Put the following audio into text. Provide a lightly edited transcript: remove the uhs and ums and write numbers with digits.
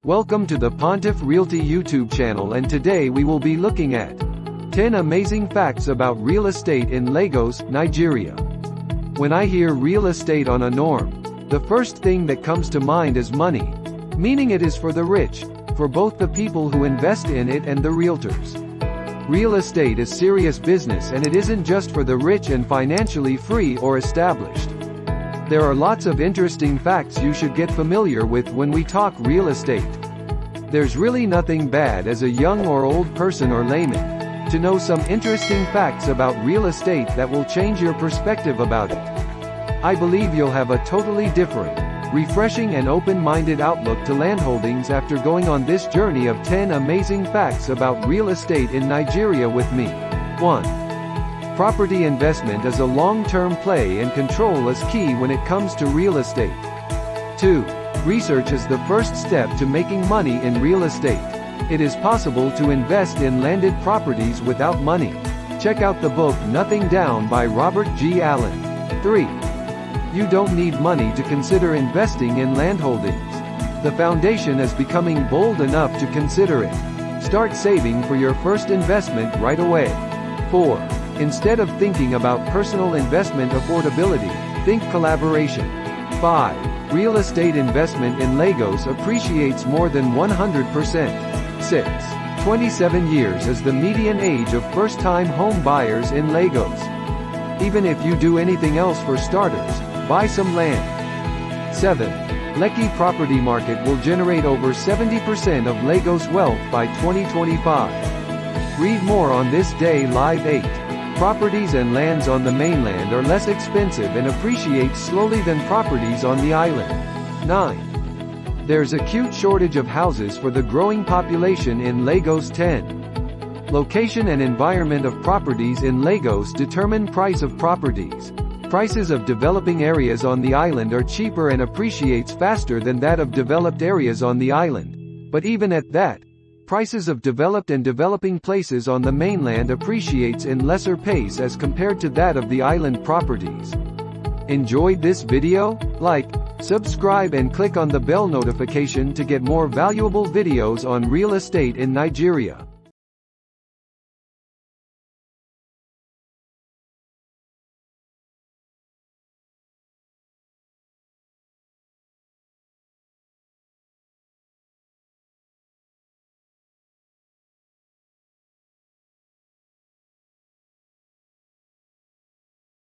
Welcome to the Pontiff Realty YouTube channel, and today we will be looking at 10 amazing facts about real estate in Lagos, Nigeria. When I hear real estate on a norm, the first thing that comes to mind is money, meaning it is for the rich, for both the people who invest in it and the realtors. Real estate is serious business, and it isn't just for the rich and financially free or established. There are lots of interesting facts you should get familiar with when we talk real estate. There's really nothing bad as a young or old person or layman to know some interesting facts about real estate that will change your perspective about it. I believe you'll have a totally different, refreshing and open-minded outlook to landholdings after going on this journey of 10 amazing facts about real estate in Nigeria with me. 1. Property investment is a long-term play, and control is key when it comes to real estate. 2. Research is the first step to making money in real estate. It is possible to invest in landed properties without money. Check out the book Nothing Down by Robert G. Allen. 3. You don't need money to consider investing in landholdings. The foundation is becoming bold enough to consider it. Start saving for your first investment right away. 4. Instead of thinking about personal investment affordability, think collaboration. 5. Real estate investment in Lagos appreciates more than 100%. 6. 27 years is the median age of first-time home buyers in Lagos. Even if you do anything else for starters, buy some land. 7. Lekki property market will generate over 70% of Lagos wealth by 2025. Read more on this day. Live 8. Properties and lands on the mainland are less expensive and appreciate slowly than properties on the island. 9. There's acute shortage of houses for the growing population in Lagos. 10. Location and environment of properties in Lagos determine price of properties. Prices of developing areas on the island are cheaper and appreciates faster than that of developed areas on the island. But even at that, prices of developed and developing places on the mainland appreciates in lesser pace as compared to that of the island properties. Enjoyed this video? Like, subscribe and click on the bell notification to get more valuable videos on real estate in Nigeria.